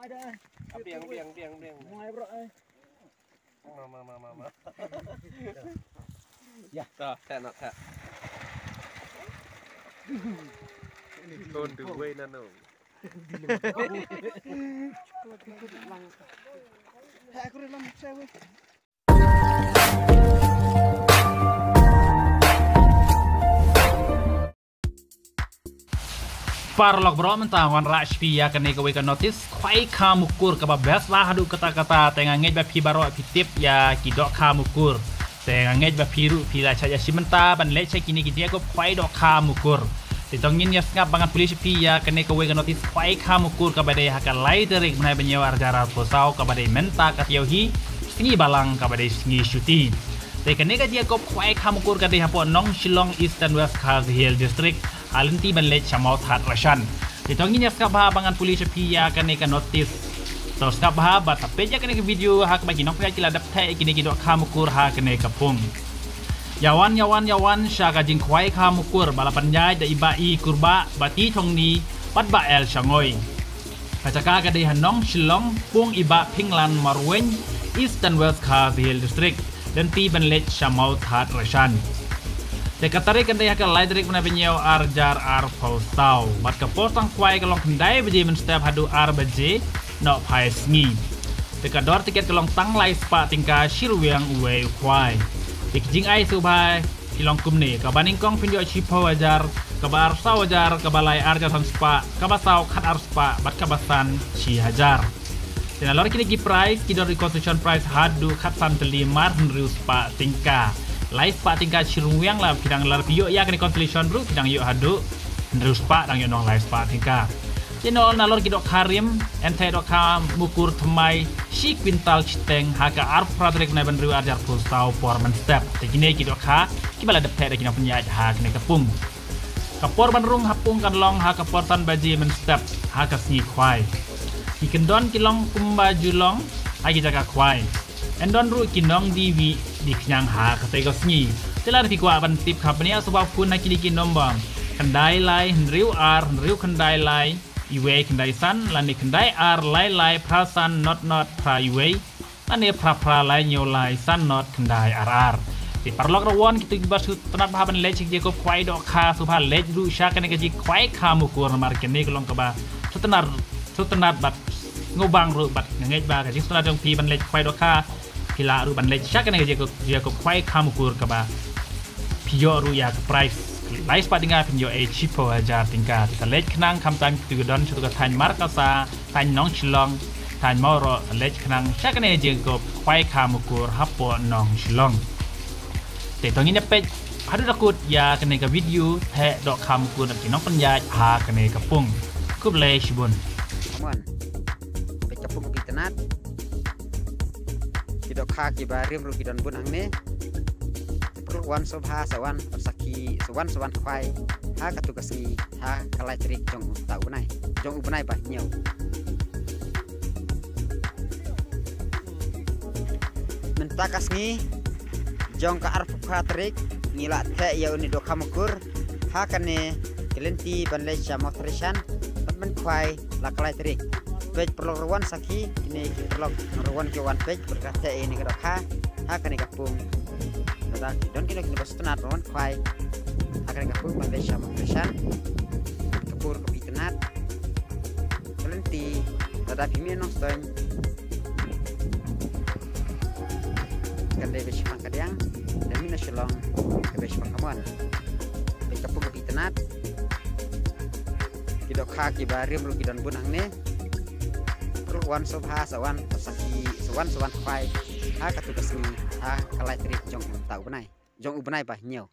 biang. Ma. Ya, tak. Tôn từ quê năn nổ. Parlok bro mentah wan rashpia kene kowe kan notice kwai kamukur ka babes lah hadu kata-kata tengah ngej ba pi baro pi tip ya kidok kamukur tengah ngej ba piru pila saja si mentah ban lece kini dia ko kwai dok kamukur ditongin ya ngap banget polisi pi ya kene kowe kan notice kwai kamukur ka badai haka lai derik menai benyewa arjara posau ka badai mentah ka tiohi singi balang ka badai singi syuting kene ka dia ko kwai kamukur ka dei hapo nong Shillong East and West Hill District Alinti banlet chamau that rashan. Ditongin ya skabha bangan polisi pia kane ka notice. So skabha ba tapeja kane video hak bagi nong kila dap thai kini kidok kamukur ha kane kapung. Yawan syaga jing kwai kamukur balapan jai da ibai kurba bati thongni pat ba el shangoy. Kacaka ka dei hanong Shillong pung iba Pinglan Marwen Eastern West Hill District dan pi banlet chamau that rashan. Dekatari kendai hakal laidrik mana penyau arjar posau. Bat ke postang kwai kelong kendai beji men setiap hadu beji nok pai sngi. Dekador tiket kelong tang lai spa tingka shirwiang uwe kwai. Dikjing ai subhai kilong kumni kabaning kong pinjo chipo ajar kabar sau ajar kabalai arjar san spa kabasau khat ar spa bat kabasan chi hajar. Dan lor kini ki price kidor reconstruction price hadu khat san teli mar riu spa tingka. Live pak tingkat cirungyang lah pidang lar piyo ya kini constellation bro pidang yuk hadu terus pak dang yuk nong live pak tingkat channel nalor kidok karim ente dok kam mukur temai si kwintal citeng haka arf pradrek na bandru ajar pulsau porman step tegine kidok ka kibala depet kina punya ha kini kepung kapor bandrung hapung kan long ha kaportan baji men step haka sni kwai ikendon kilong kumbaju long agi jaga kwai endon ru kinong diwi di kenyang ha katego sngi telar pikwa ban tip company asbab kun na kini nombang kendai lai henriu kendai lai iwe kendai san lani kendai ar lai prasan not pra iwe lani pra lai nyo lai san not kendai ar di parlok rawon kitu gibas tenat bahaban lech je ko kwai dok kha subha lech ru sha kene ji kwai kha mukur mar kene kolong kaba sutenar bat ngobang ru bat ngej ba ka ji sutenar jong pi ban lech kwai dok kha kila ru ban lech sha kene je ko kwai kha mukur kaba piyo ru ya price lai spa tinga pinyo e chipo ajar tingka ta lech knang kam tan tu don chu ka than mar ka sa tan nong Shillong tan moro lech knang sha kene je ko kwai kha mukur hapo nong Shillong te tongin pej hadu dakut ya kene ka video the dok kham kun ki nong panya ha kene ka pung kup le shibun aman pe kapung pitanat kidok kha ki barim ru kidon bun angne perluan sobha sawan saki sawan kwai ha katugasi ha kalai trik jong ubnai ba nyau mentakas ngi jong ka arf khatrik ngila the ya uni do khamukur ha kane kelenti banle chamo trishan ban kwai la kalai trik pej perluan saki ini perluan ke wan pej berkata ini kadakha ha kane kapung tadi don kini bas tenat wan kwai akan kapung banle chamo trishan kapur ke tenat kelenti tadi mi no stoin kande bes pangkadiang dan mina Shillong ke bes pangkamuan be kapung ke tenat kidok kha ki barim ru kidon bunang ne perluan sobha sawan saki sawan kwai ha katugasi ha kalai trik jong ubnai ba nyau